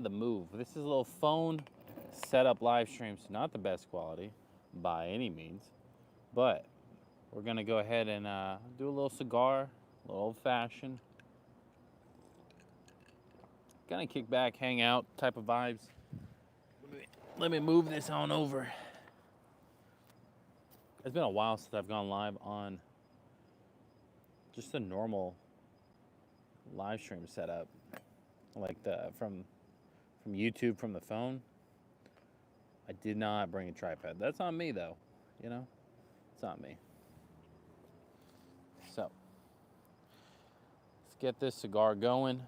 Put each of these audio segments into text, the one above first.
the move. This is a little phone setup live stream. So not the best quality by any means, but we're gonna go ahead and do a little cigar, a little old-fashioned. Kind of kick back, hang out type of vibes. Let me move this on over. It's been a while since I've gone live on just a normal live stream setup, like from YouTube from the phone. I did not bring a tripod. That's on me though, you know. It's on me. So let's get this cigar going.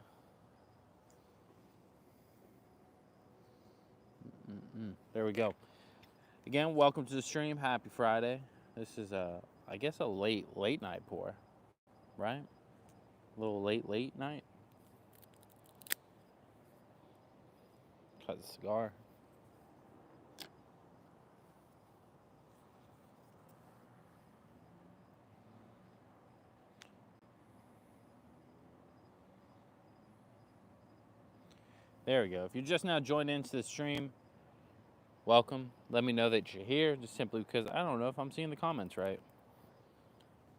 There we go. Again, welcome to the stream. Happy Friday. This is I guess a late night pour, right? A little late night. Cut the cigar. There we go. If you're just now joining into the stream, welcome. Let me know that you're here, just simply because I don't know if I'm seeing the comments right.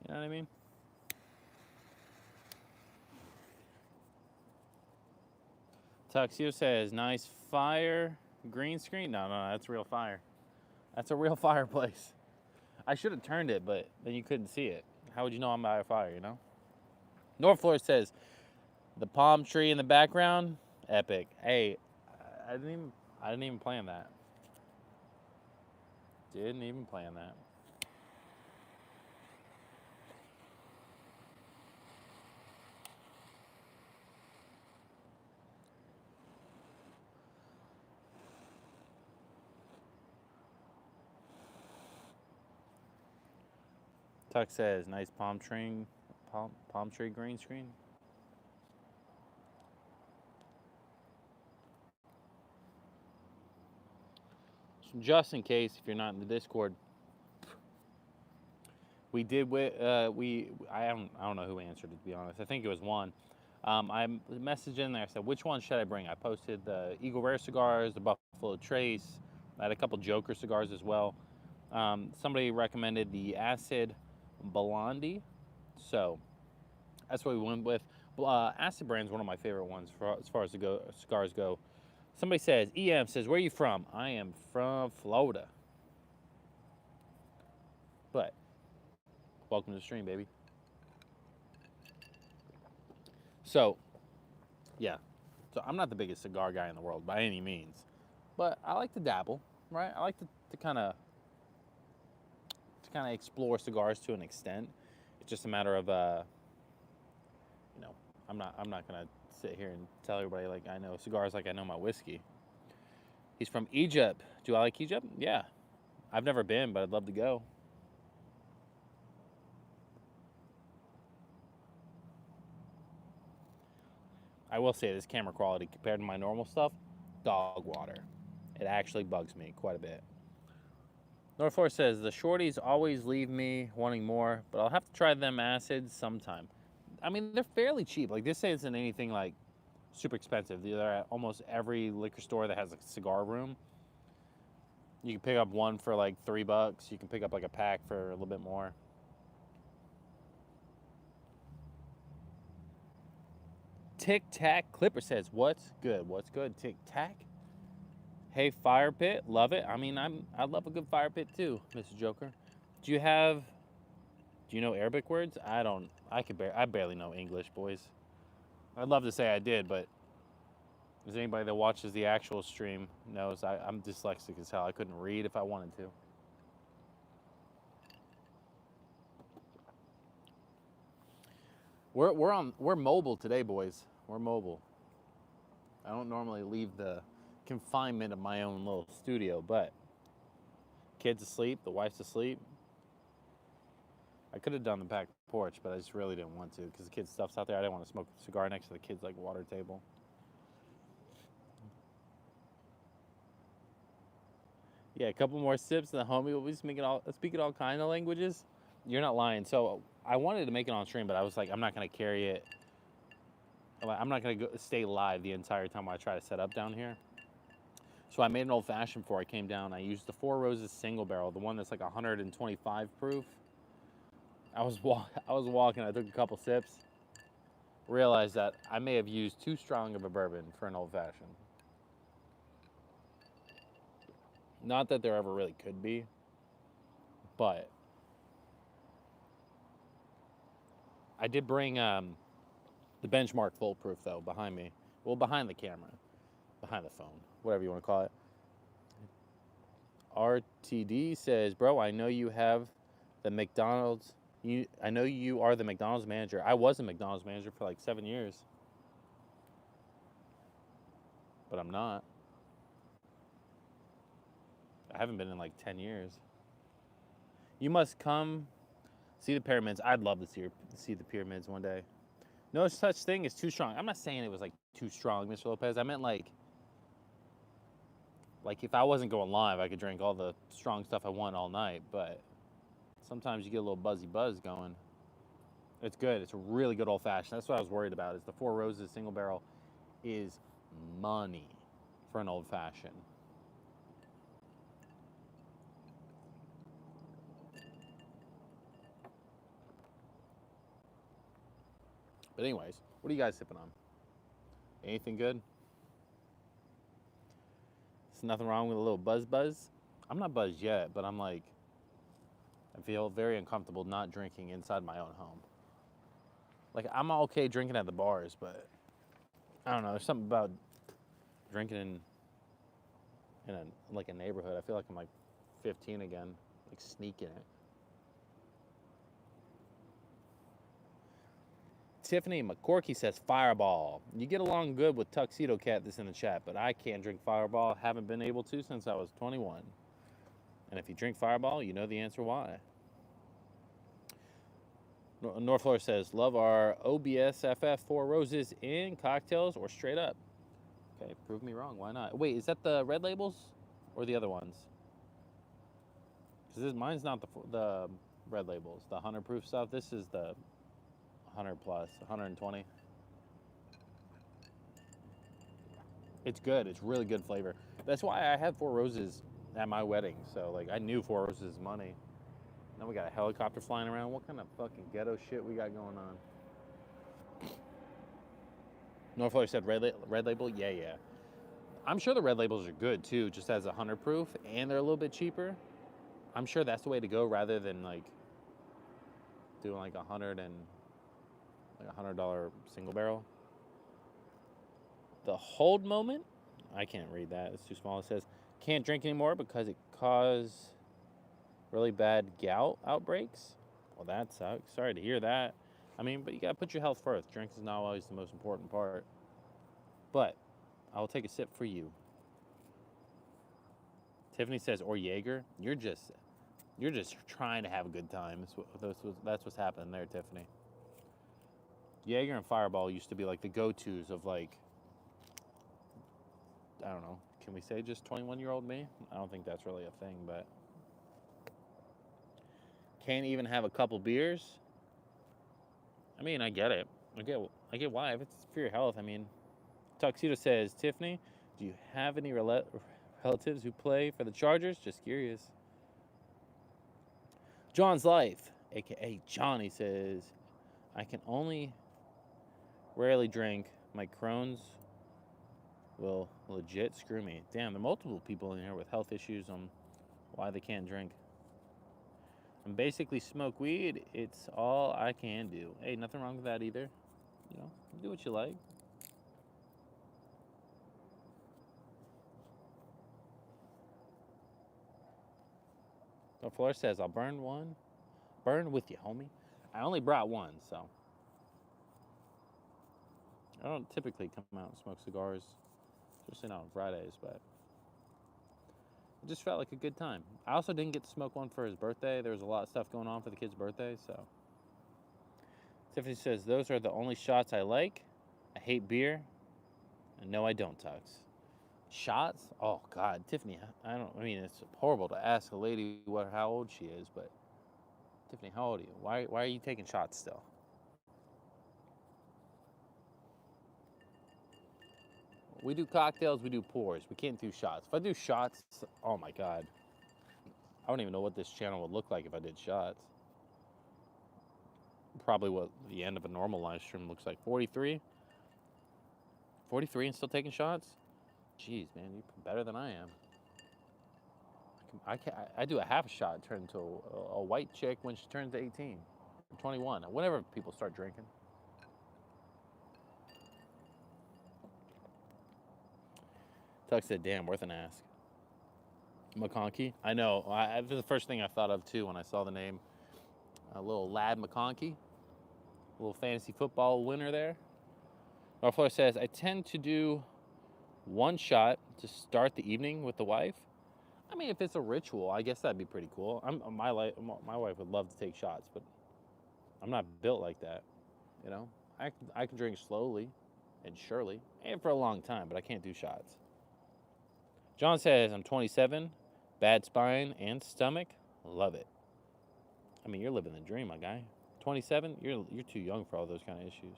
You know what I mean? Tuxedo says, nice fire green screen. No, that's real fire. That's a real fireplace. I should have turned it, but then you couldn't see it. How would you know I'm by a fire, you know? North Florida says, the palm tree in the background, epic. Hey, I didn't even plan that. Didn't even plan that. Tuck says, nice palm tree green screen. So just in case, if you're not in the Discord, we did. I don't know who answered it, to be honest. I think it was Juan. I messaged in there. I said, which one should I bring? I posted the Eagle Rare cigars, the Buffalo Trace. I had a couple Joker cigars as well. Somebody recommended the Acid Blondie, so that's what we went with. Acid Brand's one of my favorite ones as far as the cigars go. Somebody says, EM says, where are you from? I am from Florida. But welcome to the stream, baby. So, yeah. So I'm not the biggest cigar guy in the world by any means, but I like to dabble, right? I like to kind of explore cigars to an extent. It's just a matter of, you know, I'm not gonna sit here and tell everybody like I know cigars like I know my whiskey. He's from Egypt. Do I like Egypt? Yeah. I've never been, but I'd love to go. I will say this camera quality compared to my normal stuff, dog water. It actually bugs me quite a bit. North Florida says, the shorties always leave me wanting more, but I'll have to try them acids sometime. I mean, they're fairly cheap. Like, this isn't anything, like, super expensive. They're at almost every liquor store that has a cigar room. You can pick up one for, like, $3. You can pick up, like, a pack for a little bit more. Tic Tac Clipper says, what's good? What's good? Tic Tac? Hey, fire pit, love it. I mean, I love a good fire pit too, Mr. Joker. Do you know Arabic words? I barely know English, boys. I'd love to say I did, but as anybody that watches the actual stream knows, I'm dyslexic as hell. I couldn't read if I wanted to. We're mobile today, boys. We're mobile. I don't normally leave the confinement of my own little studio, but kids asleep, the wife's asleep. I could have done the back porch, but I just really didn't want to because the kids' stuff's out there. I didn't want to smoke a cigar next to the kids' like water table. Yeah, a couple more sips, and the homie will be speaking all kind of languages. You're not lying. So I wanted to make it on stream, but I was like, I'm not gonna carry it I'm not going to stay live the entire time I try to set up down here. So I made an old fashioned before I came down. I used the Four Roses single barrel, the one that's like 125 proof. I was walking. I took a couple sips. Realized that I may have used too strong of a bourbon for an old fashioned. Not that there ever really could be, but I did bring the Benchmark Full Proof though behind me. Well, behind the camera, behind the phone, whatever you want to call it. RTD says, "Bro, I know you have the McDonald's. I know you are the McDonald's manager. I was a McDonald's manager for like 7 years, but I'm not. I haven't been in like 10 years. You must come see the pyramids. I'd love to see the pyramids one day. No such thing as too strong. I'm not saying it was like too strong, Mr. Lopez. I meant like if I wasn't going live, I could drink all the strong stuff I want all night, but sometimes you get a little buzzy buzz going. It's good. It's a really good old-fashioned. That's what I was worried about, is the Four Roses single barrel is money for an old-fashioned. But anyways, what are you guys sipping on? Anything good? There's nothing wrong with a little buzz? I'm not buzzed yet, but I'm like, I feel very uncomfortable not drinking inside my own home. Like, I'm okay drinking at the bars, but I don't know. There's something about drinking in a neighborhood. I feel like I'm like 15 again, like sneaking it. Tiffany McCorkey says Fireball. You get along good with Tuxedo Cat that's in the chat, but I can't drink Fireball. Haven't been able to since I was 21. And if you drink Fireball, you know the answer why. North Florida says, love our OBSFF Four Roses in cocktails or straight up. Okay, prove me wrong. Why not? Wait, is that the red labels or the other ones? Because mine's not the red labels, the 100 proof stuff. This is the 100 plus, 120. It's good. It's really good flavor. That's why I had Four Roses at my wedding. So like I knew Four Roses is money. Now we got a helicopter flying around. What kind of fucking ghetto shit we got going on? Norfolk said red label. Yeah. I'm sure the red labels are good too, just as 100 proof, and they're a little bit cheaper. I'm sure that's the way to go rather than like doing like $100 single barrel. The hold moment, I can't read that. It's too small. It says can't drink anymore because it caused really bad gout outbreaks. Well, that sucks. Sorry to hear that. I mean, but you gotta put your health first. Drink is not always the most important part. But I will take a sip for you. Tiffany says, or Jaeger. You're just trying to have a good time. That's what's happening there, Tiffany. Jaeger and Fireball used to be like the go-tos of like, I don't know, can we say just 21-year-old me? I don't think that's really a thing, but can't even have a couple beers? I mean, I get it. I get why. If it's for your health, I mean. Tuxedo says, Tiffany, do you have any relatives who play for the Chargers? Just curious. John's Life, a.k.a. Johnny, says, I can only rarely drink. My Crohn's will legit screw me. Damn, there are multiple people in here with health issues on why they can't drink. And basically smoke weed. It's all I can do. Hey, nothing wrong with that either. You know, do what you like. So Flores says, I'll burn one. Burn with you, homie. I only brought one, so. I don't typically come out and smoke cigars, especially not on Fridays, but it just felt like a good time. I also didn't get to smoke one for his birthday. There was a lot of stuff going on for the kid's birthday, so. Tiffany says, those are the only shots I like. I hate beer. And no, I don't, Tux. Shots? Oh, God. Tiffany, I mean, it's horrible to ask a lady how old she is, but Tiffany, how old are you? Why are you taking shots still? We do cocktails, we do pours. We can't do shots. If I do shots, oh my God. I don't even know what this channel would look like if I did shots. Probably what the end of a normal live stream looks like. 43? 43 and still taking shots? Jeez, man, you're better than I am. I do a half a shot and turn into a white chick when she turns 18 or 21. Whenever people start drinking. Tuck said, damn, worth an ask. McConkey? I know. This is the first thing I thought of, too, when I saw the name. A little lad McConkey. A little fantasy football winner there. Norfloor says, I tend to do one shot to start the evening with the wife. I mean, if it's a ritual, I guess that'd be pretty cool. My wife would love to take shots, but I'm not built like that. You know, I can drink slowly and surely and for a long time, but I can't do shots. John says, I'm 27, bad spine and stomach. Love it. I mean, you're living the dream, my guy. 27, you're too young for all those kind of issues.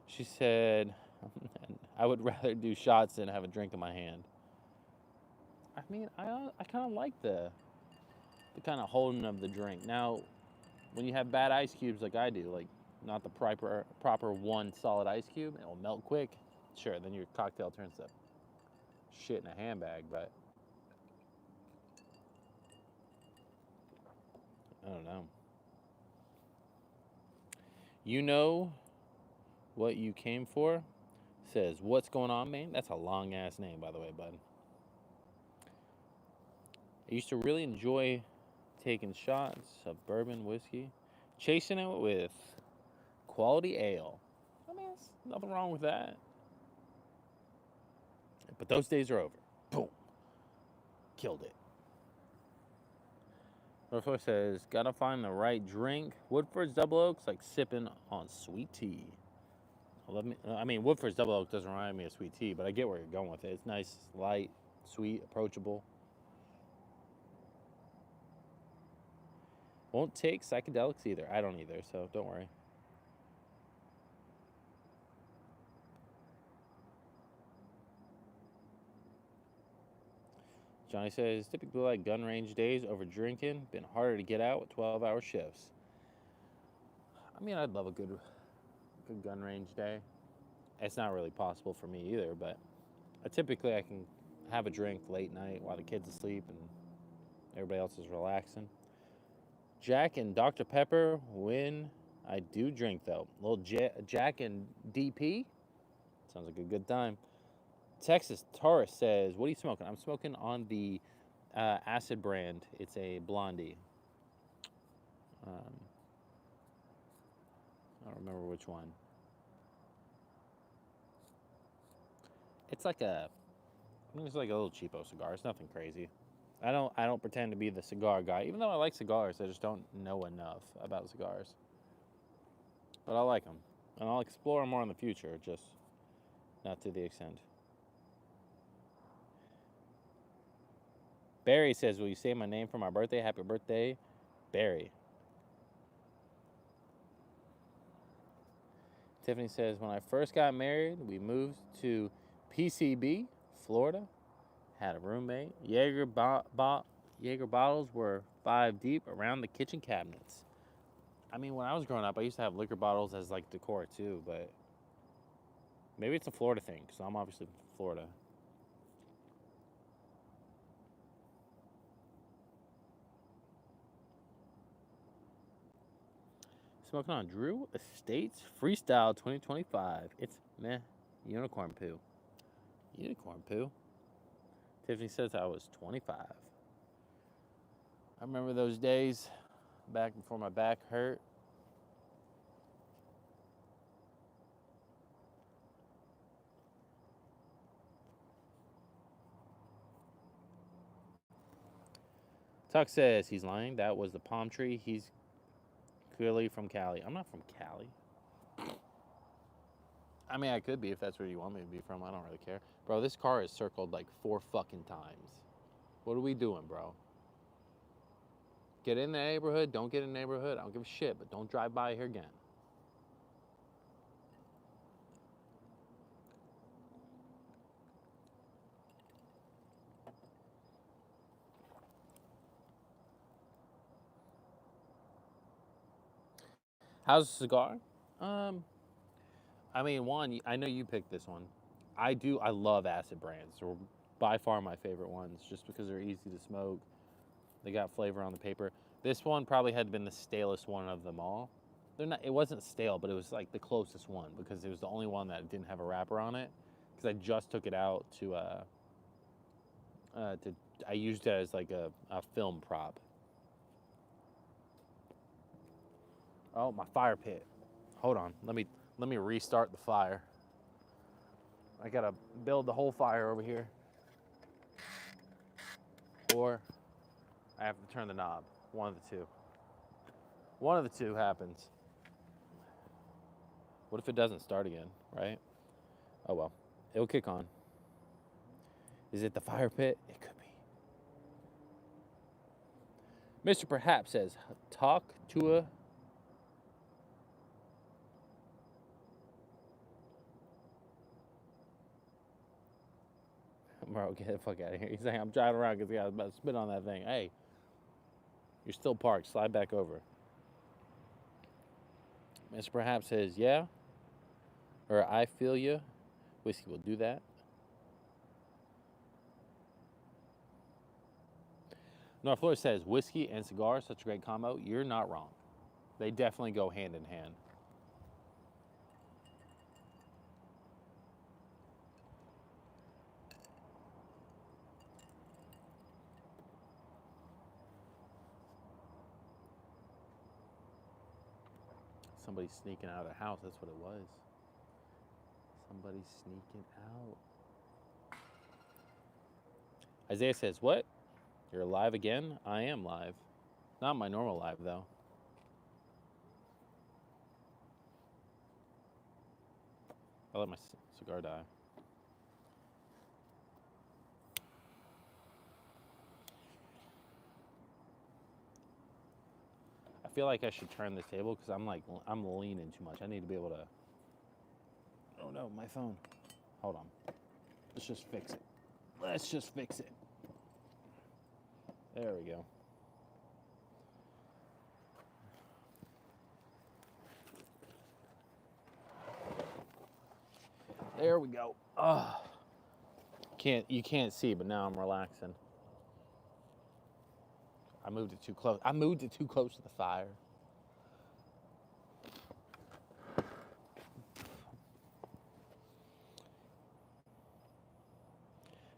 She said, I would rather do shots than have a drink in my hand. I mean, I kind of like the kind of holding of the drink. Now, when you have bad ice cubes like I do, like not the proper one solid ice cube, it'll melt quick. Sure, then your cocktail turns to shit in a handbag, but I don't know. You know what you came for? Says, what's going on, man? That's a long ass name, by the way, bud. I used to really enjoy taking shots of bourbon whiskey, chasing it with quality ale. I mean, there's nothing wrong with that. But those days are over. Boom. Killed it. Norfolk says, gotta find the right drink. Woodford's Double Oak's like sipping on sweet tea. I mean, Woodford's Double Oak doesn't remind me of sweet tea, but I get where you're going with it. It's nice, light, sweet, approachable. Won't take psychedelics either. I don't either, so don't worry. Johnny says, typically like gun range days over drinking. Been harder to get out with 12-hour shifts. I mean, I'd love a good gun range day. It's not really possible for me either, but typically I can have a drink late night while the kids are asleep and everybody else is relaxing. Jack and Dr. Pepper when I do drink, though. A little Jack and DP. Sounds like a good time. Texas Taurus says, what are you smoking? I'm smoking on the Acid brand. It's a blondie. I don't remember which one. It's like a little cheapo cigar. It's nothing crazy. I don't pretend to be the cigar guy, even though I like cigars. I just don't know enough about cigars. But I like them, and I'll explore more in the future. Just not to the extent. Barry says, will you say my name for my birthday? Happy birthday, Barry. Tiffany says, when I first got married, we moved to PCB, Florida. Had a roommate. Jaeger bottles were 5 deep around the kitchen cabinets. I mean, when I was growing up, I used to have liquor bottles as like decor too, but maybe it's a Florida thing, because I'm obviously from Florida. Smoking on Drew Estates Freestyle 2025. It's meh. Unicorn poo. Unicorn poo. Tiffany says I was 25. I remember those days back before my back hurt. Tuck says he's lying. That was the palm tree. He's clearly from Cali. I'm not from Cali. I mean, I could be if that's where you want me to be from. I don't really care. Bro, this car is circled like 4 fucking times. What are we doing, bro? Get in the neighborhood, don't get in the neighborhood. I don't give a shit, but don't drive by here again. How's the cigar? I mean, one, I know you picked this one. I do. I love acid brands. They're by far my favorite ones, just because they're easy to smoke. They got flavor on the paper. This one probably had been the stalest one of them all. They're not. It wasn't stale, but it was like the closest one because it was the only one that didn't have a wrapper on it. Because I just took it out to I used it as like a film prop. Oh, my fire pit. Hold on. Let me restart the fire. I gotta build the whole fire over here. Or I have to turn the knob. One of the two. One of the two happens. What if it doesn't start again, right? Oh well. It'll kick on. Is it the fire pit? It could be. Mr. Perhaps says, talk to a... Bro, get the fuck out of here. He's saying, I'm driving around because the guy's about to spit on that thing. Hey, you're still parked. Slide back over. Mr. Perhaps says, yeah, or I feel you. Whiskey will do that. North Florida says, whiskey and cigars, such a great combo. You're not wrong. They definitely go hand in hand. Somebody sneaking out of the house, that's what it was. Somebody sneaking out. Isaiah says, what? You're live again? I am live. Not my normal live, though. I'll let my cigar die. I feel like I should turn this table because I'm leaning too much. I need to be able to... Oh no, my phone. Hold on. Let's just fix it. Let's just fix it. There we go. There we go. Oh. You can't see, but now I'm relaxing. I moved it too close. I moved it too close to the fire.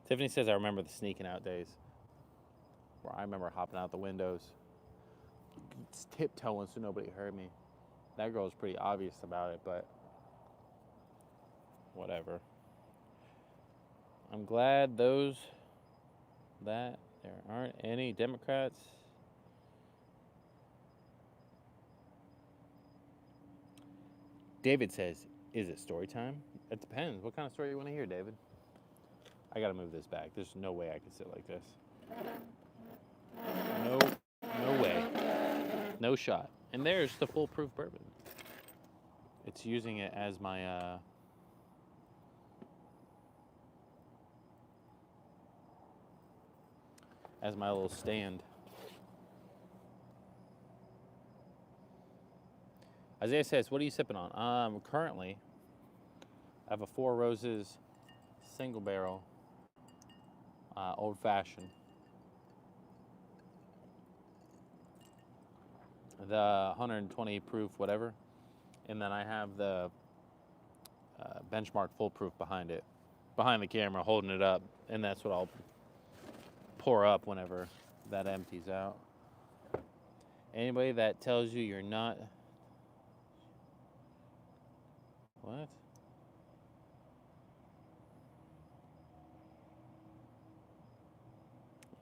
Tiffany says, I remember the sneaking out days. Where I remember hopping out the windows, tiptoeing so nobody heard me. That girl was pretty obvious about it, but whatever. I'm glad that there aren't any Democrats. David says, is it story time? It depends. What kind of story you want to hear, David? I gotta move this back. There's no way I can sit like this. No way. No shot. And there's the foolproof bourbon. It's using it as my little stand. Isaiah says, what are you sipping on? Currently, I have a Four Roses single barrel old fashioned. The 120 proof whatever. And then I have the benchmark foolproof behind it. Behind the camera, holding it up. And that's what I'll pour up whenever that empties out. Anybody that tells you you're not... What?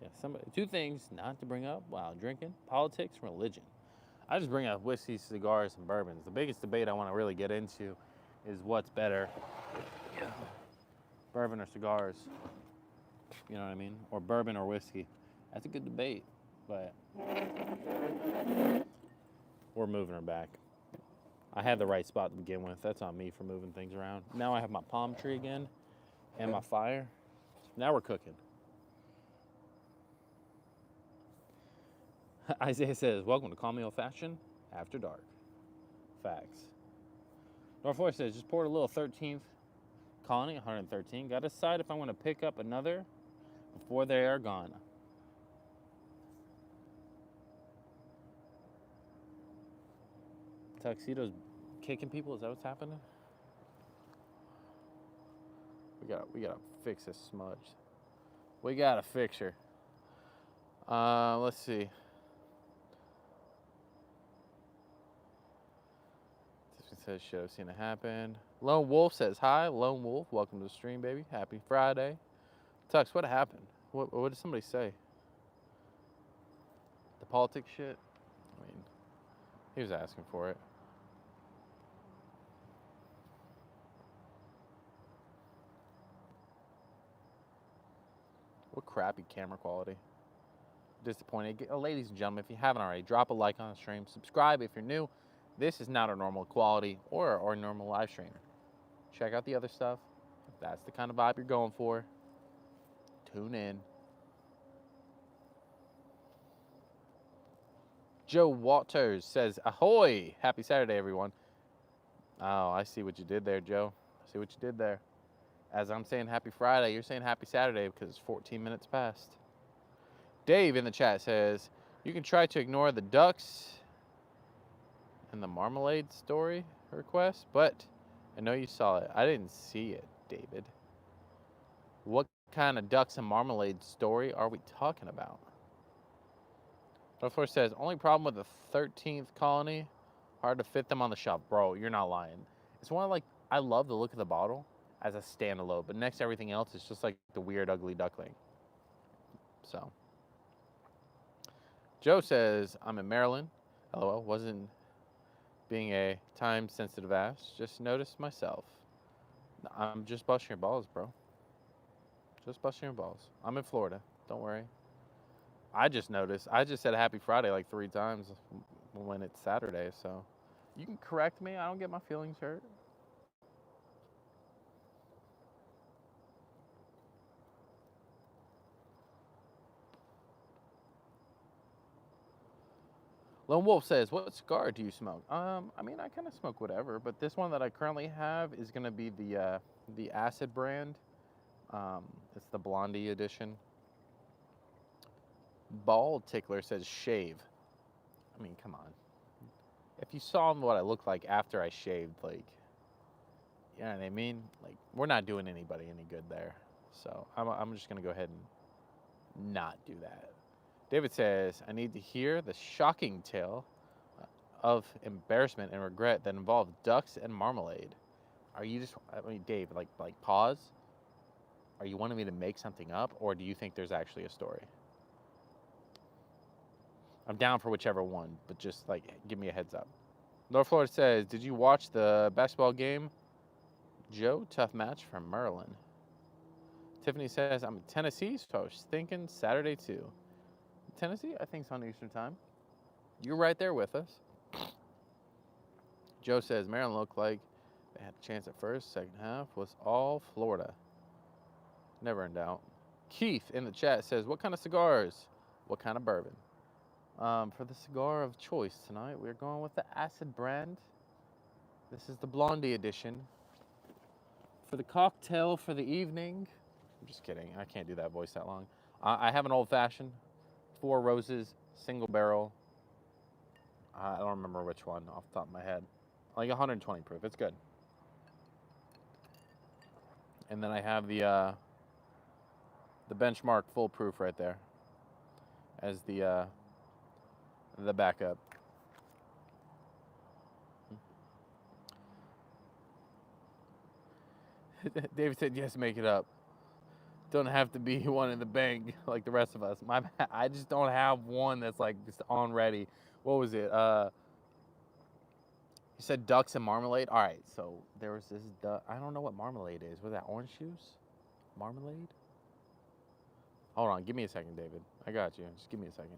Yeah, two things not to bring up while drinking: politics and religion. I just bring up whiskey, cigars, and bourbons. The biggest debate I want to really get into is what's better, bourbon or cigars. You know what I mean? Or bourbon or whiskey. That's a good debate, but we're moving her back. I had the right spot to begin with. That's on me for moving things around. Now I have my palm tree again and my fire. Now we're cooking. Isaiah says, welcome to Call Me Old Fashioned After Dark. Facts. North Florida says, just poured a little 13th Colony, 113. Got to decide if I want to pick up another before they are gone. Tuxedo's kicking people? Is that what's happening? We gotta fix this smudge. We gotta fix her. Let's see. This says, should have seen it happen. Lone Wolf says, hi. Lone Wolf, welcome to the stream, baby. Happy Friday. Tux, what happened? What did somebody say? The politics shit? I mean, he was asking for it. What crappy camera quality. Disappointed. Ladies and gentlemen, if you haven't already, drop a like on the stream. Subscribe if you're new. This is not our normal quality or our normal live stream. Check out the other stuff. If that's the kind of vibe you're going for, tune in. Joe Waters says, ahoy! Happy Saturday, everyone. Oh, I see what you did there, Joe. I see what you did there. As I'm saying happy Friday, you're saying happy Saturday because it's 14 minutes past. Dave in the chat says, you can try to ignore the ducks and the marmalade story request, but I know you saw it. I didn't see it, David. What kind of ducks and marmalade story are we talking about? North Florida says, only problem with the 13th Colony, hard to fit them on the shelf. Bro, you're not lying. It's one of like, I love the look of the bottle as a standalone, but next to everything else, it's just like the weird, ugly duckling. So. Joe says, I'm in Maryland. LOL, wasn't being a time-sensitive ass. Just noticed myself. I'm just busting your balls, bro. Just busting your balls. I'm in Florida. Don't worry. I just noticed. I just said happy Friday like 3 times when it's Saturday, so you can correct me. I don't get my feelings hurt. Lone Wolf says, what cigar do you smoke? I mean, I kind of smoke whatever, but this one that I currently have is going to be the Acid brand. It's the Blondie edition. Bald Tickler says, shave. I mean, come on. If you saw what I look like after I shaved, like, you know what I mean? Like, we're not doing anybody any good there. So I'm just going to go ahead and not do that. David says, I need to hear the shocking tale of embarrassment and regret that involved ducks and marmalade. Are you just, I mean, Dave, like pause. Are you wanting me to make something up, or do you think there's actually a story? I'm down for whichever one, but just like, give me a heads up. North Florida says, did you watch the basketball game? Joe, tough match from Maryland. Tiffany says, I'm in Tennessee, so I was thinking Saturday too. Tennessee, I think it's on Eastern time. You're right there with us. Joe says, Maryland looked like they had a chance at first. Second half was all Florida. Never in doubt. Keith in the chat says, what kind of cigars? What kind of bourbon? For the cigar of choice tonight, we're going with the Acid brand. This is the Blondie edition. For the cocktail for the evening, I'm just kidding. I can't do that voice that long. I have an old-fashioned, 4 Roses, single barrel. I don't remember which one off the top of my head. Like 120 proof. It's good. And then I have the Benchmark full proof right there as the backup. David said, yes, make it up. Don't have to be one in the bank like the rest of us. I just don't have one that's like just on ready. What was it? You said ducks and marmalade? All right, so there was this duck. I don't know what marmalade is. Was that orange juice? Marmalade? Hold on, give me a second, David. I got you. Just give me a second.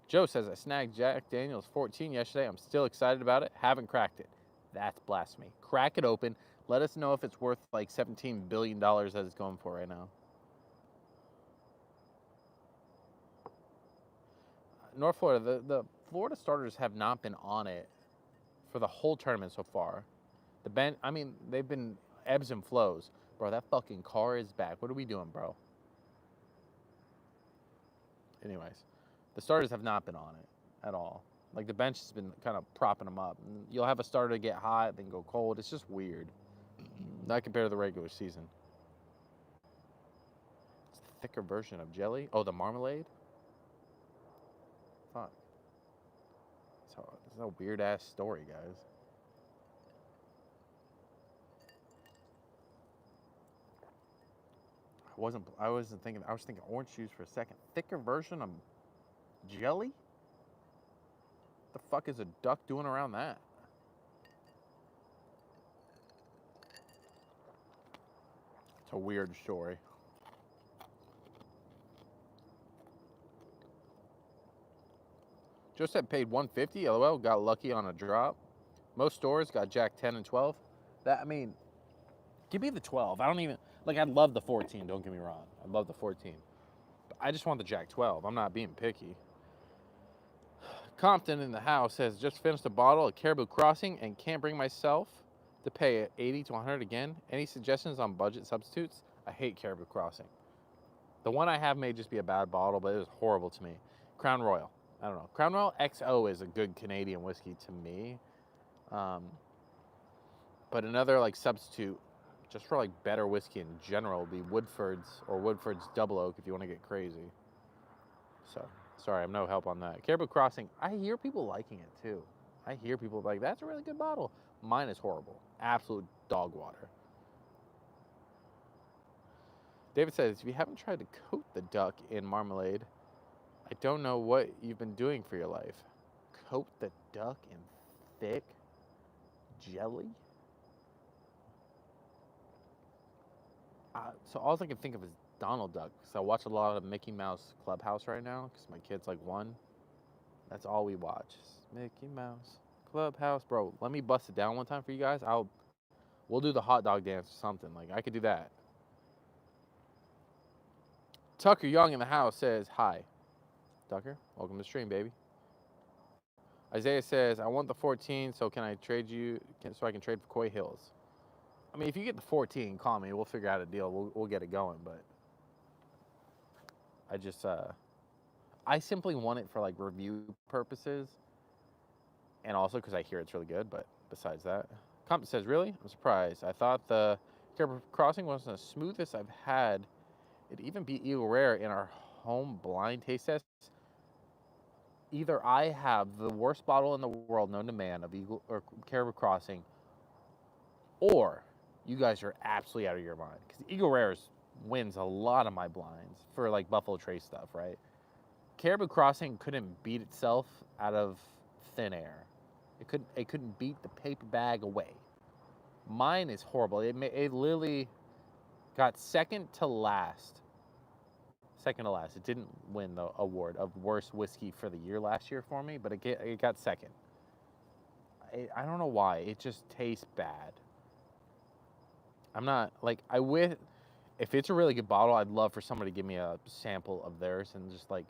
Joe says, I snagged Jack Daniel's 14 yesterday. I'm still excited about it. Haven't cracked it. That's blasphemy. Crack it open. Let us know if it's worth like $17 billion that it's going for right now. North Florida, the Florida starters have not been on it for the whole tournament so far. The bench, I mean, they've been ebbs and flows. Bro, that fucking car is back. What are we doing, bro? Anyways, the starters have not been on it at all. Like, the bench has been kind of propping them up. You'll have a starter get hot, then go cold. It's just weird. Not compared to the regular season. It's the thicker version of jelly. Oh, the marmalade? Fuck. It's a weird-ass story, guys. I was thinking orange juice for a second. Thicker version of jelly? The fuck is a duck doing around that? It's a weird story. Joseph paid $150. LOL, got lucky on a drop. Most stores got Jack 10 and 12. I mean, give me the 12. I don't even, like, I'd love the 14, don't get me wrong. I love the 14. But I just want the Jack 12. I'm not being picky. Compton in the house says, just finished a bottle of Caribou Crossing and can't bring myself to pay 80 to 100 again. Any suggestions on budget substitutes? I hate Caribou Crossing. The one I have may just be a bad bottle, but it was horrible to me. Crown Royal. I don't know. Crown Royal XO is a good Canadian whiskey to me. But another like substitute, just for like better whiskey in general, would be Woodford's or Woodford's Double Oak if you want to get crazy. So, sorry, I'm no help on that. Caribou Crossing, I hear people liking it too. I hear people like, that's a really good bottle. Mine is horrible. Absolute dog water. David says, if you haven't tried to coat the duck in marmalade, I don't know what you've been doing for your life. Coat the duck in thick jelly? So all I can think of is Donald Duck. So I watch a lot of Mickey Mouse Clubhouse right now because my kid's like 1. That's all we watch. Mickey Mouse Clubhouse. Bro, let me bust it down one time for you guys. We'll do the hot dog dance or something. Like, I could do that. Tucker Young in the house says, hi. Tucker, welcome to the stream, baby. Isaiah says, I want the 14, so can I trade you, so I can trade for Coy Hills? I mean, if you get the 14, call me. We'll figure out a deal. We'll get it going, but I just, I simply want it for, like, review purposes and also because I hear it's really good, but besides that. Compton says, really? I'm surprised. I thought the Caribou Crossing wasn't the smoothest I've had. It even beat Eagle Rare in our home blind taste test. Either I have the worst bottle in the world known to man of Eagle or Caribou Crossing, or you guys are absolutely out of your mind. Because Eagle Rares wins a lot of my blinds for like Buffalo Trace stuff, right? Caribou Crossing couldn't beat itself out of thin air. It couldn't beat the paper bag away. Mine is horrible. It literally got second to last. It didn't win the award of worst whiskey for the year last year for me, but it got second. I don't know why. It just tastes bad. I'm not, like, if it's a really good bottle, I'd love for somebody to give me a sample of theirs and just, like,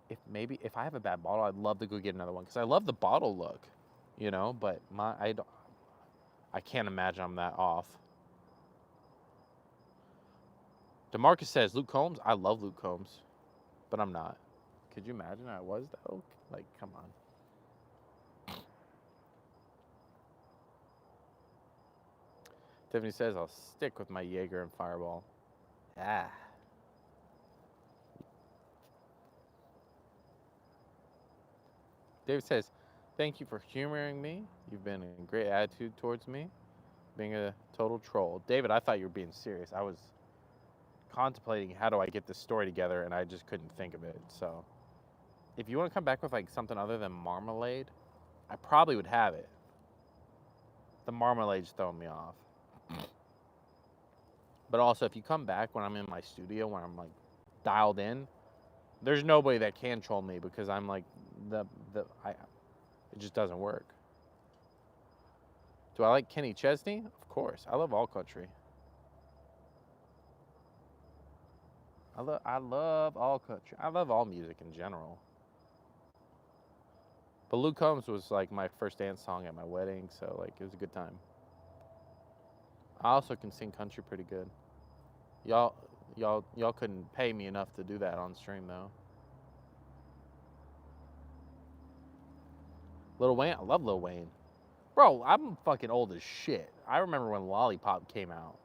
if I have a bad bottle, I'd love to go get another one because I love the bottle look, you know, but I can't imagine I'm that off. DeMarcus says, Luke Combs? I love Luke Combs, but I'm not. Could you imagine I was, though? Like, come on. Tiffany says, I'll stick with my Jaeger and Fireball. Ah. David says, thank you for humoring me. You've been in great attitude towards me, being a total troll. David, I thought you were being serious. I was contemplating how do I get this story together, and I just couldn't think of it. So if you want to come back with like something other than marmalade, I probably would have it. The marmalade's throwing me off. But also, if you come back when I'm in my studio, when I'm like dialed in, there's nobody that can troll me because I'm like it just doesn't work. Do I like Kenny Chesney? Of course. I love all country. I love all country. I love all music in general. But Luke Combs was like my first dance song at my wedding, so like it was a good time. I also can sing country pretty good. Y'all couldn't pay me enough to do that on stream though. Lil Wayne, I love Lil Wayne. Bro, I'm fucking old as shit. I remember when Lollipop came out.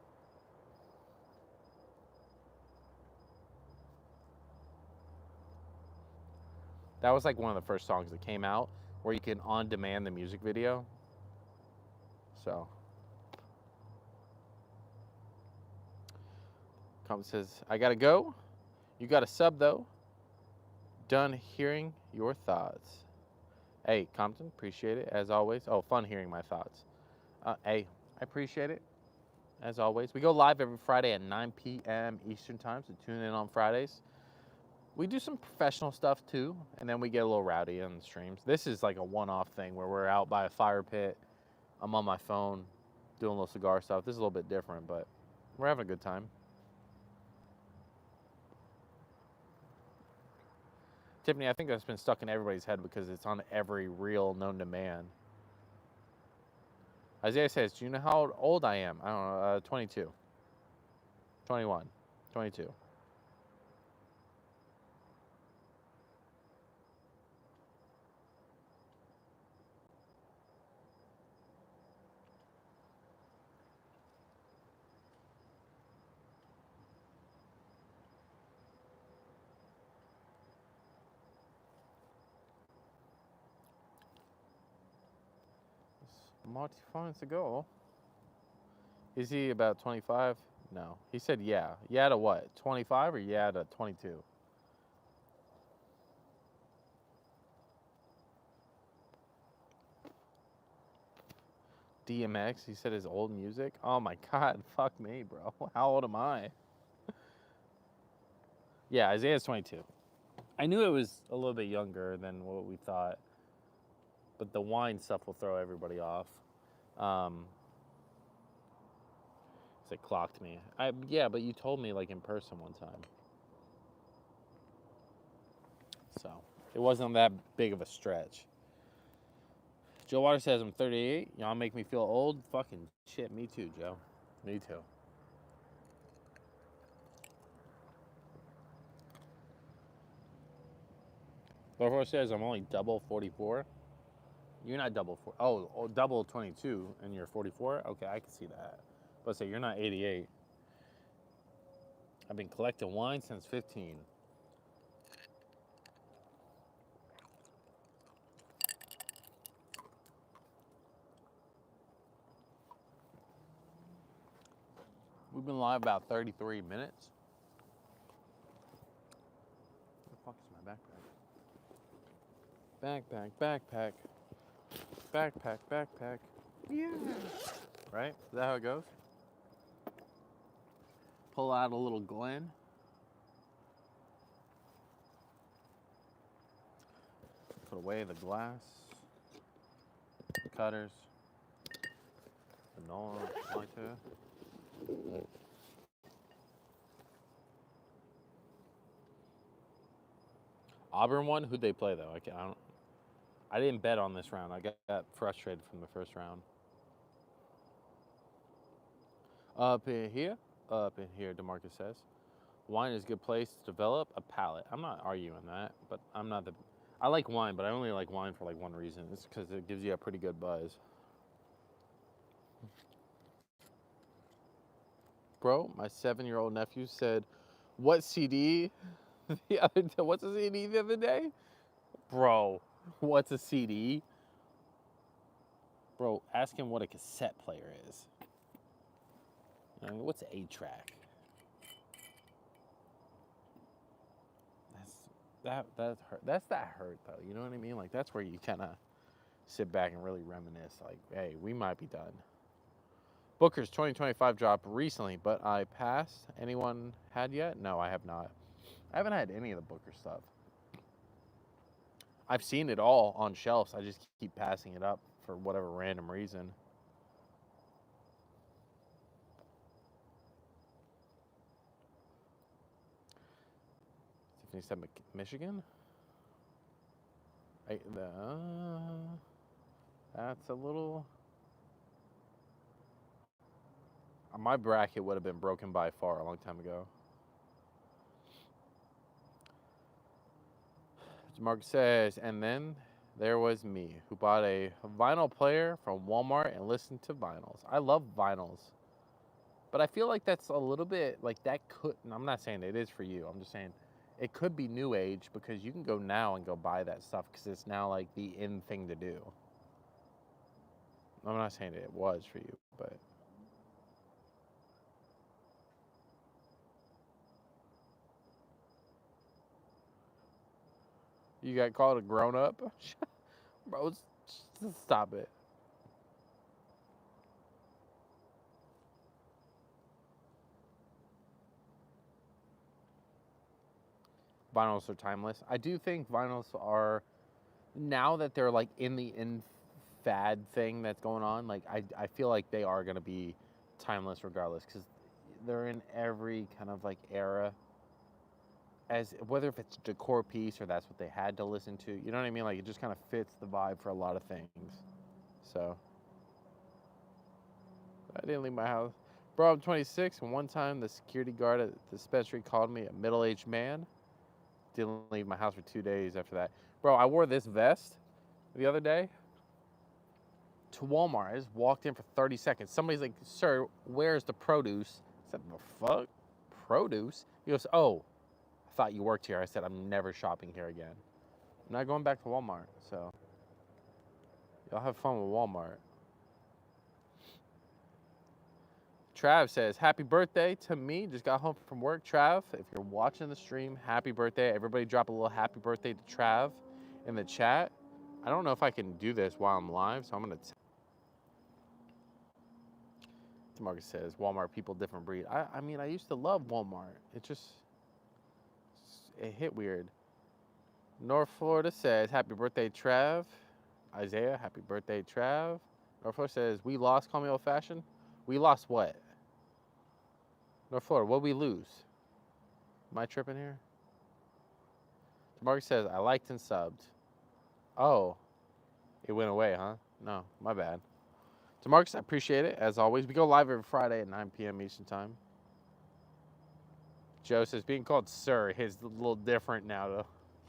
That was like one of the first songs that came out where you can on demand the music video. So, Compton says, I gotta go. You got a sub though. Done hearing your thoughts. Hey, Compton, appreciate it as always. Oh, fun hearing my thoughts. Hey, I appreciate it as always. We go live every Friday at 9 p.m. Eastern time, so tune in on Fridays. We do some professional stuff too, and then we get a little rowdy on the streams. This is like a one-off thing where we're out by a fire pit. I'm on my phone doing a little cigar stuff. This is a little bit different, but we're having a good time. Tiffany, I think that's been stuck in everybody's head because it's on every reel known to man. Isaiah says, do you know how old I am? I don't know, 22. 21. 22. Marty finds to go. Is he about 25? No. He said yeah. Yeah to what? 25 or yeah to 22? DMX, he said his old music. Oh my God, fuck me, bro. How old am I? Yeah, Isaiah's 22. I knew it was a little bit younger than what we thought, but the wine stuff will throw everybody off. It clocked me. Yeah, but you told me like in person one time. So it wasn't that big of a stretch. Joe Water says I'm 38. Y'all make me feel old. Fucking shit, me too, Joe. Me too. Before says I'm only double 44. You're not double 4. Oh, double 22 and you're 44? Okay, I can see that. But say you're not 88. I've been collecting wine since 15. We've been live about 33 minutes. Where the fuck is my backpack? Backpack. Backpack. Yeah. Right? Is that how it goes? Pull out a little Glen. Put away the glass, the cutters, the Nolan lighter. Auburn won? Who'd they play though? I didn't bet on this round. I got frustrated from the first round. Up in here, DeMarcus says. Wine is a good place to develop a palate. I'm not arguing that, but I like wine, but I only like wine for like one reason. It's because it gives you a pretty good buzz. Bro, my 7-year-old nephew said, what CD the other day? What's a CD the other day? Bro, what's a CD? Bro, ask him what a cassette player is. I mean, what's an 8-track? That hurt. That's that hurt though. You know what I mean? Like that's where you kind of sit back and really reminisce. Like, hey, we might be done. Booker's 2025 dropped recently, but I passed. Anyone had yet? No, I have not. I haven't had any of the Booker stuff. I've seen it all on shelves. I just keep passing it up for whatever random reason. Tiffany said Michigan? That's a little. My bracket would have been broken by far a long time ago. Mark says, and then there was me who bought a vinyl player from Walmart and listened to vinyls. I love vinyls, but I feel like that's a little bit like that could. And I'm not saying it is for you. I'm just saying it could be new age because you can go now and go buy that stuff because it's now like the in thing to do. I'm not saying it was for you, but. You got called a grown up? Bro, just stop it. Vinyls are timeless. I do think vinyls are, now that they're like in the fad thing that's going on, like I feel like they are going to be timeless regardless because they're in every kind of like era, as whether if it's a decor piece or that's what they had to listen to, you know what I mean? Like it just kind of fits the vibe for a lot of things. So I didn't leave my house. Bro, I'm 26 and one time the security guard at the dispensary called me a middle-aged man. Didn't leave my house for 2 days after that. Bro, I wore this vest the other day to Walmart. I just walked in for 30 seconds. Somebody's like, sir, where's the produce? I said, the fuck? Produce? He goes, oh, I thought you worked here. I said, I'm never shopping here again. I'm not going back to Walmart, so y'all have fun with Walmart. Trav says, happy birthday to me. Just got home from work. Trav, if you're watching the stream, happy birthday. Everybody drop a little happy birthday to Trav in the chat. I don't know if I can do this while I'm live, so I'm going to... Marcus says, Walmart people, different breed. I mean, I used to love Walmart. It hit weird. North Florida says, happy birthday, Trav. Isaiah, happy birthday, Trav. North Florida says, we lost, call me old fashioned. We lost what? North Florida, what'd we lose? Am I tripping here? Mark says, I liked and subbed. Oh, it went away, huh? No, my bad. So Marcus, I appreciate it, as always. We go live every Friday at 9 p.m. Eastern Time. Joe says, being called sir is a little different now, though.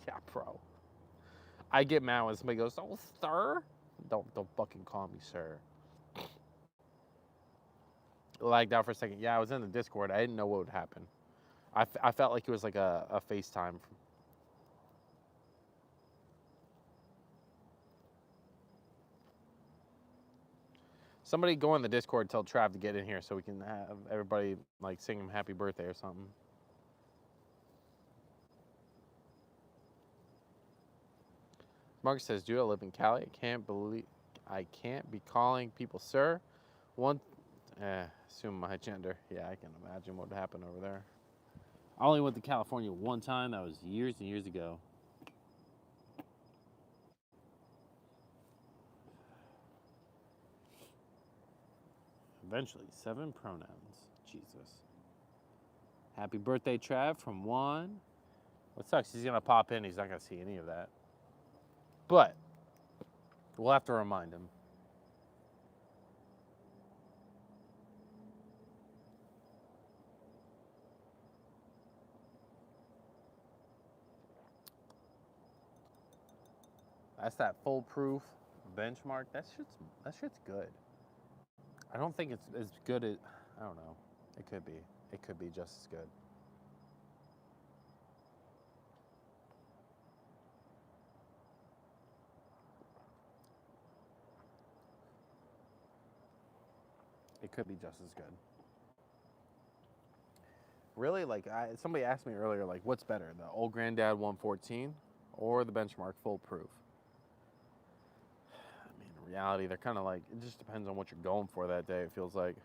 Yeah, bro. I get mad when somebody goes, oh, sir? Don't fucking call me sir. Lagged out for a second. Yeah, I was in the Discord. I didn't know what would happen. I felt like it was like a FaceTime. Somebody go in the Discord and tell Trav to get in here so we can have everybody like sing him happy birthday or something. Mark says, do I live in Cali? I can't be calling people sir. Assume my gender. Yeah, I can imagine what would happen over there. I only went to California one time. That was years and years ago. Eventually, 7 pronouns. Jesus. Happy birthday, Trav, from Juan. What sucks, he's going to pop in. He's not going to see any of that. But we'll have to remind him. That's that foolproof benchmark. That shit's good. I don't think it's as good as, I don't know. It could be. It could be just as good. It could be just as good. Really, like somebody asked me earlier, like, what's better, the Old Granddad 114 or the benchmark foolproof? I mean, in reality, they're kind of like, it just depends on what you're going for that day, it feels like.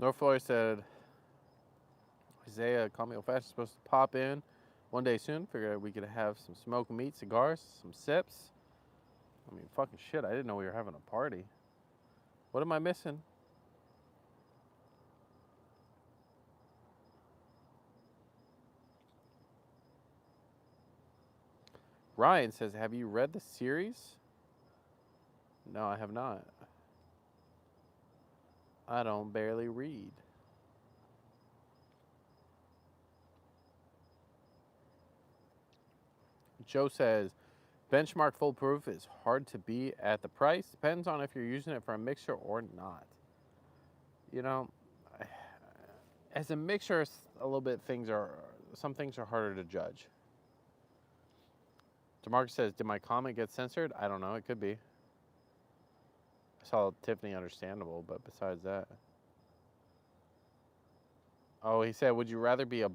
North Florida said, Isaiah, call me old fashioned, supposed to pop in one day soon. Figured we could have some smoked meat, cigars, some sips. I mean, fucking shit, I didn't know we were having a party. What am I missing? Ryan says, have you read the series? No, I have not. I don't barely read. Joe says, benchmark foolproof is hard to beat at the price. Depends on if you're using it for a mixer or not. You know, as a mixer, a little bit some things are harder to judge. DeMarcus says, did my comment get censored? I don't know. It could be. I saw Tiffany understandable, but besides that. Oh, he said, would you rather be a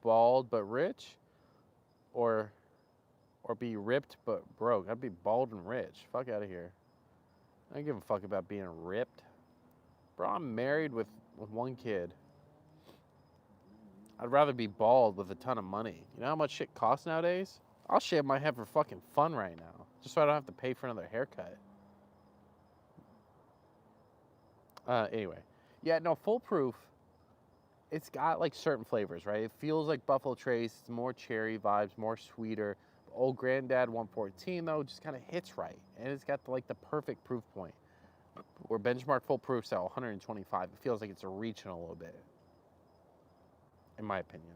bald but rich or be ripped but broke? I'd be bald and rich. Fuck out of here. I don't give a fuck about being ripped. Bro, I'm married with one kid. I'd rather be bald with a ton of money. You know how much shit costs nowadays? I'll shave my head for fucking fun right now, just so I don't have to pay for another haircut. Anyway. Yeah, no, foolproof, it's got like certain flavors, right? It feels like Buffalo Trace, it's more cherry vibes, more sweeter. Old Granddad 114 though just kind of hits right, and it's got like the perfect proof point. Where benchmark foolproof's at 125, it feels like it's reaching a little bit, in my opinion.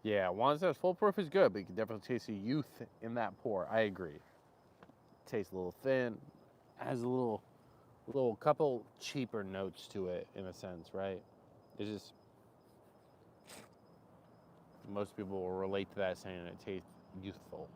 Yeah, Juan says foolproof is good, but you can definitely taste the youth in that pour. I agree. Tastes a little thin, has a little couple cheaper notes to it in a sense, right? It's just most people will relate to that saying it tastes youthful.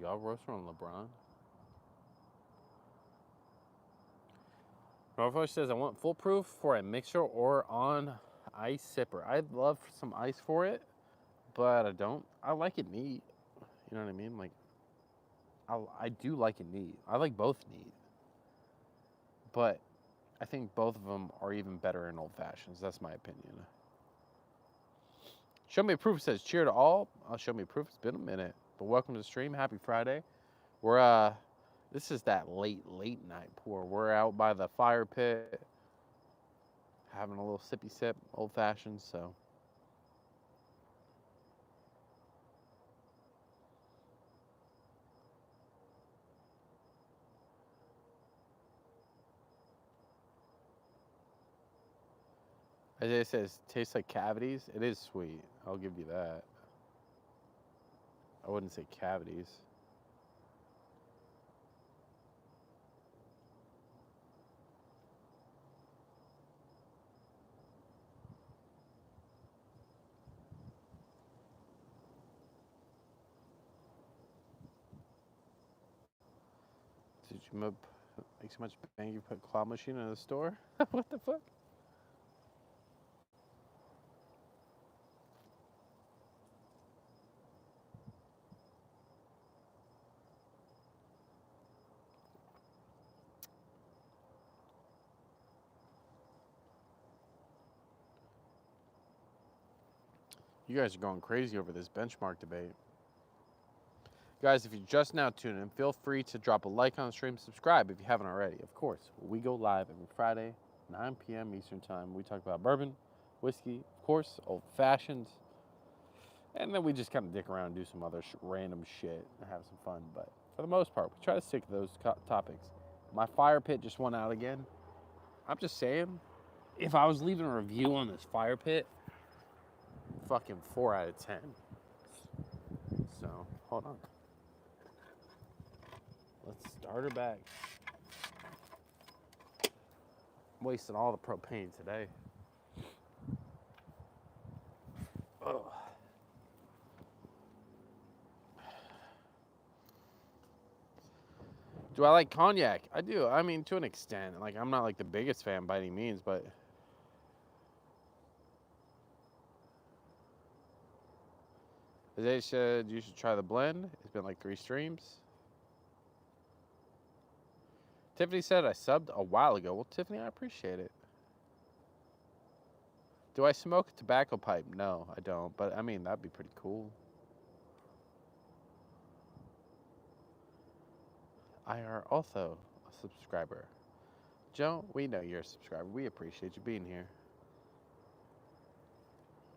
Y'all roasting on LeBron? Norfolk says, I want foolproof for a mixer or on ice sipper. I'd love some ice for it, but I don't. I like it neat. You know what I mean? Like, I do like it neat. I like both neat. But I think both of them are even better in old fashions. That's my opinion. Show Me Proof says, cheer to all. Show Me Proof. It's been a minute. But welcome to the stream. Happy Friday. We're, this is that late night pour. We're out by the fire pit, having a little sippy sip, old fashioned, so. Isaiah says, tastes like cavities. It is sweet. I'll give you that. I wouldn't say cavities. Did you make so much bang you put a claw machine in the store? What the fuck? You guys are going crazy over this benchmark debate. Guys, if you're just now tuning in, feel free to drop a like on the stream, subscribe if you haven't already. Of course, we go live every Friday, 9 p.m. Eastern Time. We talk about bourbon, whiskey, of course, old fashions, and then we just kind of dick around and do some other random shit and have some fun. But for the most part, we try to stick to those topics. My fire pit just went out again. I'm just saying, if I was leaving a review on this fire pit, fucking 4 out of 10. So, hold on. Let's start her back. I'm wasting all the propane today. Ugh. Do I like cognac? I do. I mean, to an extent. Like, I'm not like the biggest fan by any means, but They said you should try the blend. It's been like 3 streams. Tiffany said I subbed a while ago. Well, Tiffany, I appreciate it. Do I smoke a tobacco pipe? No, I don't. But, I mean, that'd be pretty cool. I are also a subscriber. Joe, we know you're a subscriber. We appreciate you being here.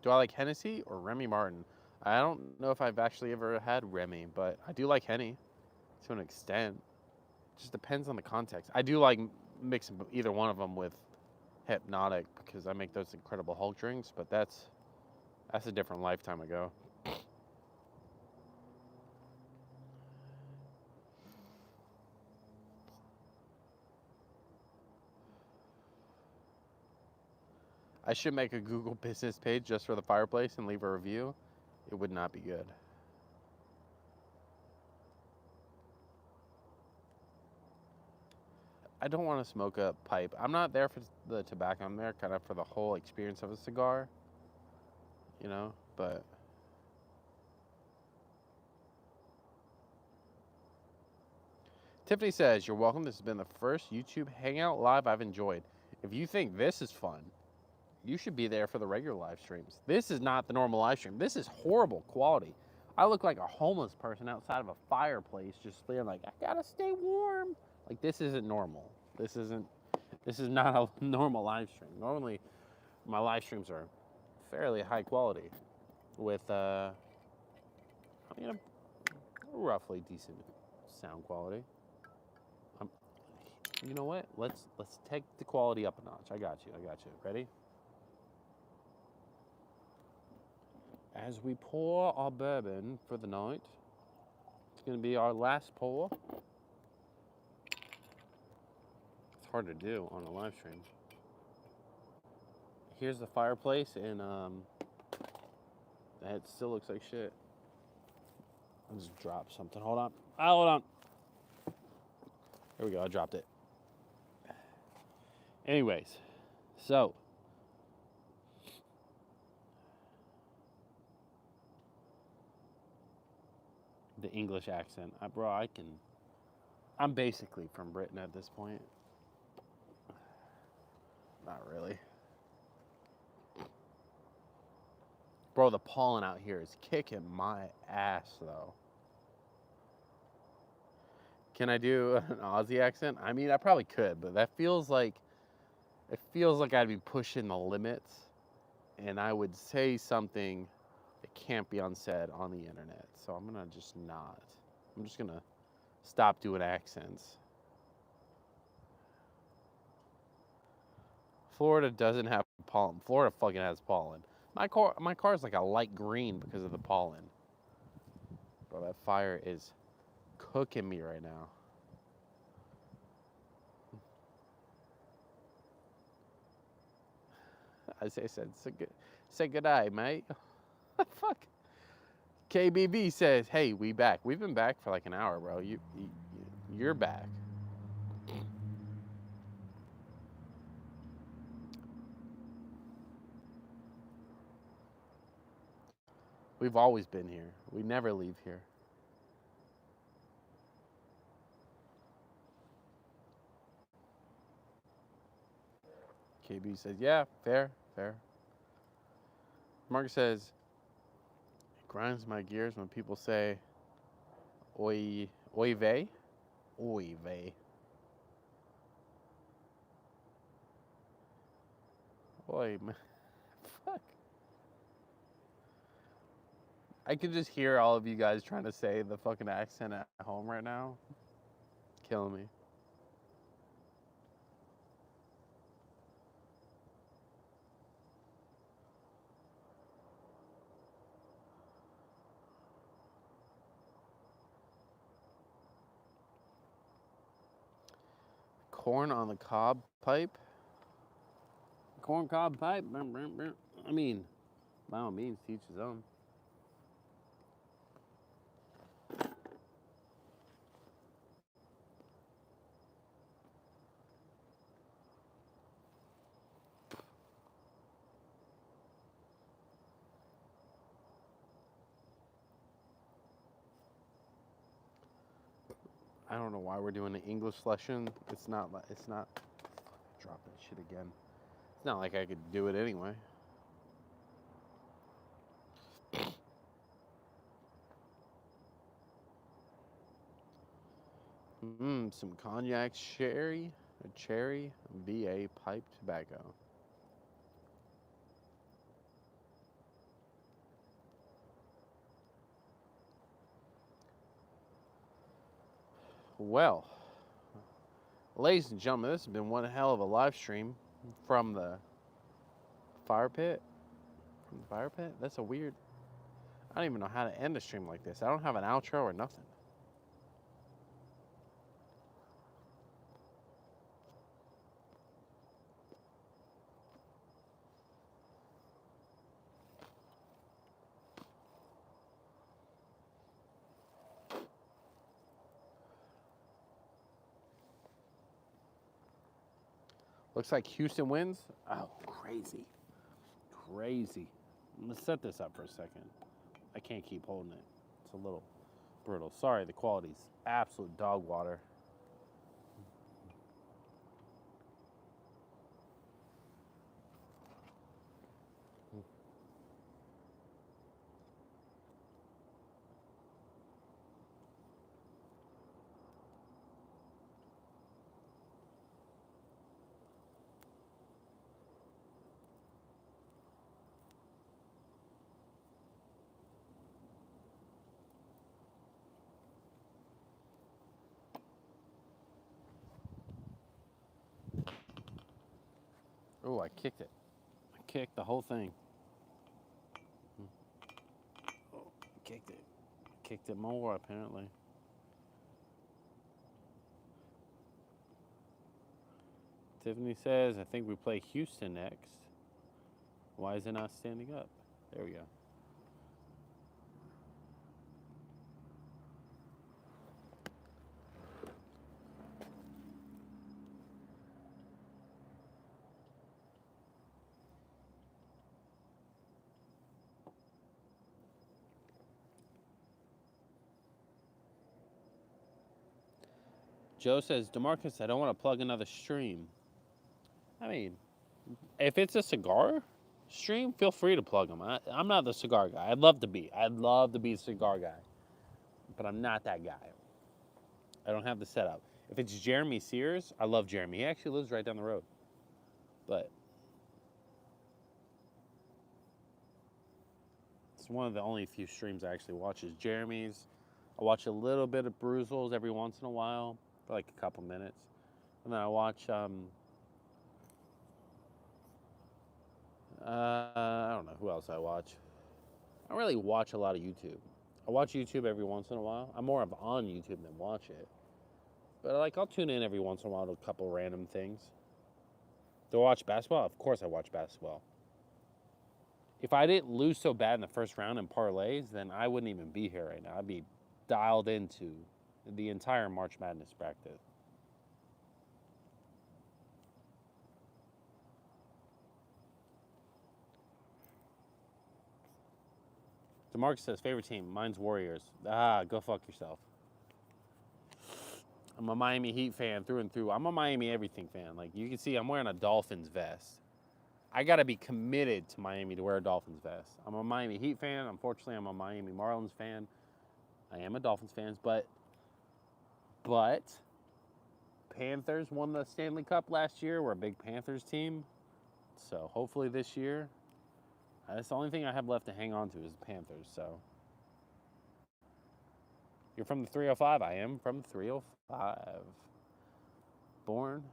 Do I like Hennessy or Remy Martin? I don't know if I've actually ever had Remy, but I do like Henny to an extent. Just depends on the context. I do like mixing either one of them with Hypnotic because I make those incredible Hulk drinks, but that's a different lifetime ago. I should make a Google business page just for the fireplace and leave a review. It would not be good. I don't want to smoke a pipe. I'm not there for the tobacco. I'm there kind of for the whole experience of a cigar, you know, but Tiffany says, you're welcome. This has been the first YouTube Hangout Live I've enjoyed. If you think this is fun, you should be there for the regular live streams. This is not the normal live stream. This is horrible quality. I look like a homeless person outside of a fireplace just feeling like, I gotta stay warm. Like, this isn't normal. This is not a normal live stream. Normally, my live streams are fairly high quality with, you know, roughly decent sound quality. You know what? Let's take the quality up a notch. I got you. Ready? As we pour our bourbon for the night, it's going to be our last pour. It's hard to do on a live stream. Here's the fireplace, and it still looks like shit. I just dropped something. Hold on. Hold on. There we go. I dropped it. Anyways, so the English accent. Bro, I'm basically from Britain at this point. Not really. Bro, the pollen out here is kicking my ass, though. Can I do an Aussie accent? I mean, I probably could, but it feels like I'd be pushing the limits, and I would say something that can't be unsaid on the internet. So I'm gonna just not. I'm just gonna stop doing accents. Florida doesn't have pollen. Florida fucking has pollen. My car is like a light green because of the pollen. Bro, that fire is cooking me right now. I said, say good day, mate. Fuck. KBB says, hey, we back. We've been back for like an hour, bro. You're back. We've always been here. We never leave here. KB says, yeah, fair. Mark says, it grinds my gears when people say, oy vey. Oy vey. Oy, man. Fuck. I can just hear all of you guys trying to say the fucking accent at home right now. Killing me. Corn on the cob pipe. Corn cob pipe. I mean, by all means, to each his own. I don't know why we're doing an English lesson. It's not. Drop that shit again. It's not like I could do it anyway. Some cognac cherry VA pipe tobacco. Well, ladies and gentlemen, this has been one hell of a live stream from the fire pit. From the fire pit? That's a weird... I don't even know how to end a stream like this. I don't have an outro or nothing. Looks like Houston wins. Oh, crazy. Crazy. Let's set this up for a second. I can't keep holding it. It's a little brutal. Sorry, the quality's absolute dog water. Oh, I kicked it. I kicked the whole thing. Oh, kicked it. Kicked it more, apparently. Tiffany says, I think we play Houston next. Why is it not standing up? There we go. Joe says, DeMarcus, I don't want to plug another stream. I mean, if it's a cigar stream, feel free to plug them. I'm not the cigar guy. I'd love to be. I'd love to be a cigar guy. But I'm not that guy. I don't have the setup. If it's Jeremy Sears, I love Jeremy. He actually lives right down the road. But it's one of the only few streams I actually watch is Jeremy's. I watch a little bit of Bruzel's every once in a while for like a couple minutes. And then I watch, I don't know who else I watch. I don't really watch a lot of YouTube. I watch YouTube every once in a while. I'm more of on YouTube than watch it. But like, I'll tune in every once in a while to a couple random things. Do I watch basketball? Of course I watch basketball. If I didn't lose so bad in the first round in parlays, then I wouldn't even be here right now. I'd be dialed into the entire March Madness bracket. DeMarcus says, favorite team, mine's Warriors. Go fuck yourself. I'm a Miami Heat fan through and through. I'm a Miami everything fan. Like, you can see I'm wearing a Dolphins vest. I got to be committed to Miami to wear a Dolphins vest. I'm a Miami Heat fan. Unfortunately, I'm a Miami Marlins fan. I am a Dolphins fan, but Panthers won the Stanley Cup last year. We're a big Panthers team. So hopefully this year, that's the only thing I have left to hang on to is the Panthers. So you're from the 305. I am from the 305. Born.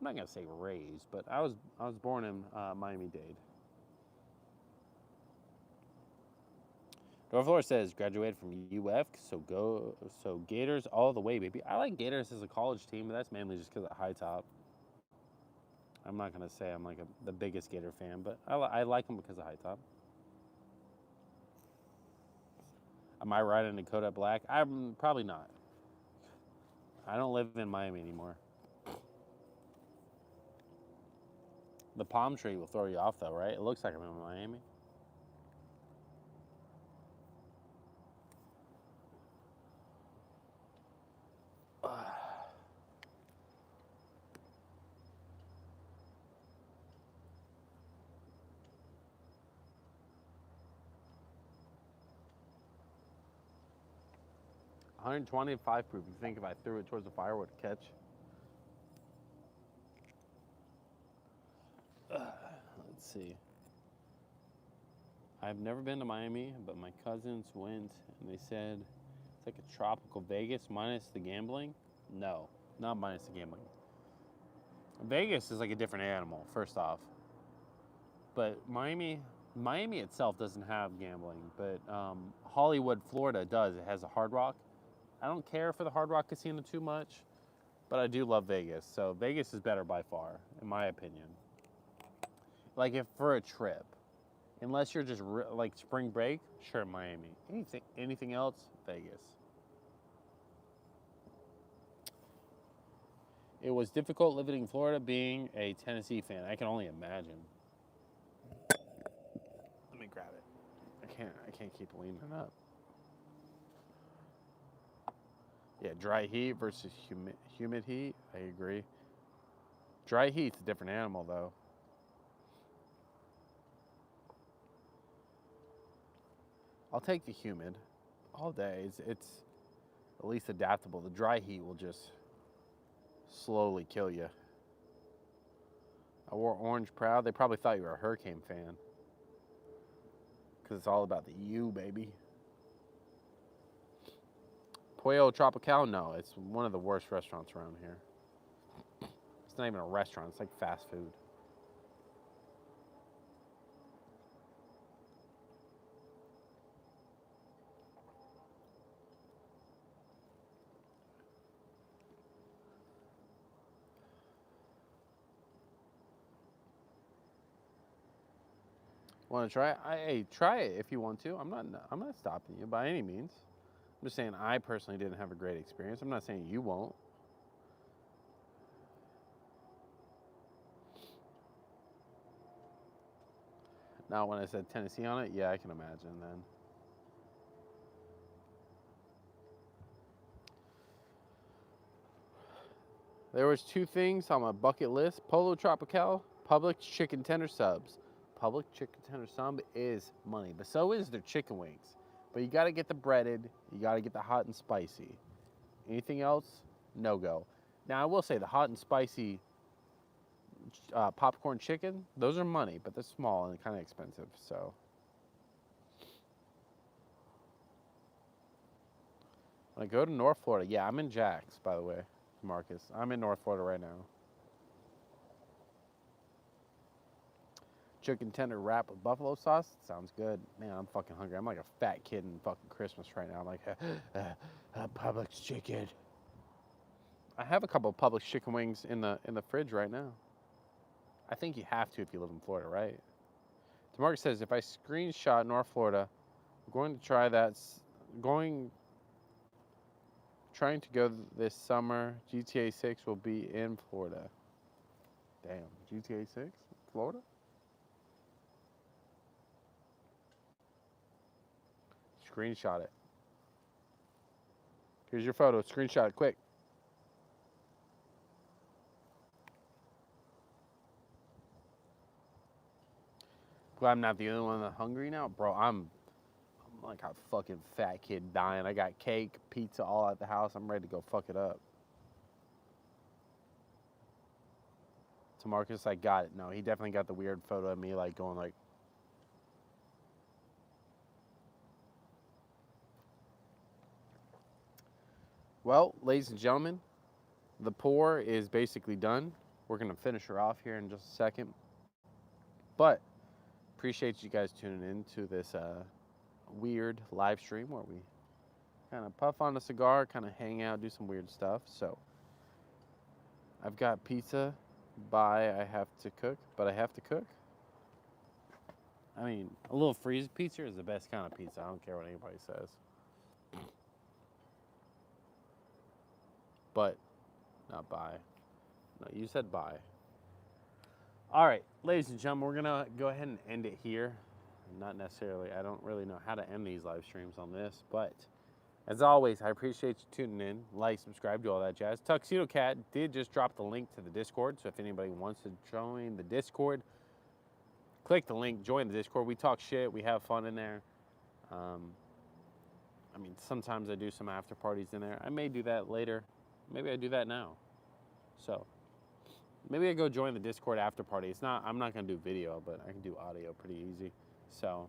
I'm not gonna say raised, but I was born in Miami-Dade. North Florida says graduated from UF, so Gators all the way, baby. I like Gators as a college team, but that's mainly just because of High Top. I'm not gonna say I'm like the biggest Gator fan, but I like them because of High Top. Am I riding Dakota Black? I'm probably not. I don't live in Miami anymore. The palm tree will throw you off, though, right? It looks like I'm in Miami. $125 proof. You think if I threw it towards the fire, would it catch? Let's see. I've never been to Miami, but my cousins went, and they said it's like a tropical Vegas minus the gambling. No, not minus the gambling. Vegas is like a different animal, first off. But Miami itself doesn't have gambling, but Hollywood, Florida does. It has a Hard Rock. I don't care for the Hard Rock Casino too much, but I do love Vegas. So Vegas is better by far, in my opinion. Like if for a trip, unless you're just like spring break, sure, Miami. Anything else, Vegas. It was difficult living in Florida being a Tennessee fan. I can only imagine. Let me grab it. I can't keep leaning up. Yeah, dry heat versus humid heat. I agree. Dry heat's a different animal, though. I'll take the humid all day. It's at least adaptable. The dry heat will just slowly kill you. I wore orange proud. They probably thought you were a Hurricane fan. Because it's all about the U, baby. Pollo Tropical? No, it's one of the worst restaurants around here. It's not even a restaurant. It's like fast food. Want to try it? Hey, try it if you want to. I'm not stopping you by any means. I'm just saying I personally didn't have a great experience. I'm not saying you won't. Now, when I said Tennessee on it, yeah, I can imagine then. There was 2 things on my bucket list. Pollo Tropical, Publix chicken tender subs. Publix chicken tender sub is money, but so is their chicken wings. But you got to get the breaded, you got to get the hot and spicy. Anything else, no go. Now, I will say the hot and spicy popcorn chicken, those are money, but they're small and kind of expensive, so. When I go to North Florida, yeah, I'm in Jax, by the way, Marcus. I'm in North Florida right now. Chicken tender wrap with buffalo sauce. Sounds good. Man, I'm fucking hungry. I'm like a fat kid in fucking Christmas right now. I'm like, Publix chicken. I have a couple of Publix chicken wings in the fridge right now. I think you have to if you live in Florida, right? DeMarcus says, if I screenshot North Florida, I'm going to try that. Trying to go this summer. GTA 6 will be in Florida. Damn, GTA 6? Florida? Screenshot it. Here's your photo. Screenshot it quick. Glad I'm not the only one that's hungry now. Bro, I'm like a fucking fat kid dying. I got cake, pizza all at the house. I'm ready to go fuck it up. To Marcus, I got it. No, he definitely got the weird photo of me like going like. Well, ladies and gentlemen, the pour is basically done. We're going to finish her off here in just a second. But appreciate you guys tuning in to this weird live stream where we kind of puff on a cigar, kind of hang out, do some weird stuff. So I've got pizza by I have to cook, but I have to cook. I mean, a little freeze pizza is the best kind of pizza. I don't care what anybody says. But not by. No, you said by. All right, ladies and gentlemen, we're gonna go ahead and end it here. Not necessarily, I don't really know how to end these live streams on this, but as always, I appreciate you tuning in. Like, subscribe, do all that jazz. Tuxedo Cat did just drop the link to the Discord, so if anybody wants to join the Discord, click the link, join the Discord. We talk shit, we have fun in there. I mean, sometimes I do some after parties in there. I may do that later. Maybe I do that now. So maybe I go join the Discord after party. I'm not gonna do video, but I can do audio pretty easy. So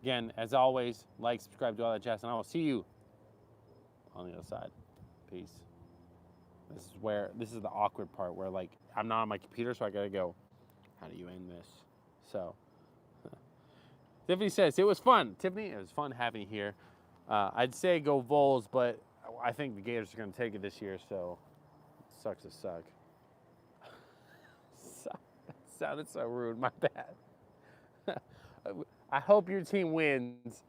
again, as always, like, subscribe, do all that jazz, and I will see you on the other side. Peace. This is the awkward part where, like, I'm not on my computer, so I gotta go, how do you end this? So Tiffany says, it was fun. Tiffany, it was fun having you here. I'd say go Vols, but I think the Gators are going to take it this year, so it sucks to suck. That sounded so rude, my bad. I hope your team wins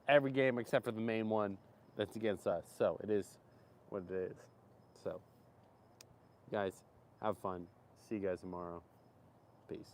every game except for the main one that's against us. So it is what it is. So, guys, have fun. See you guys tomorrow. Peace.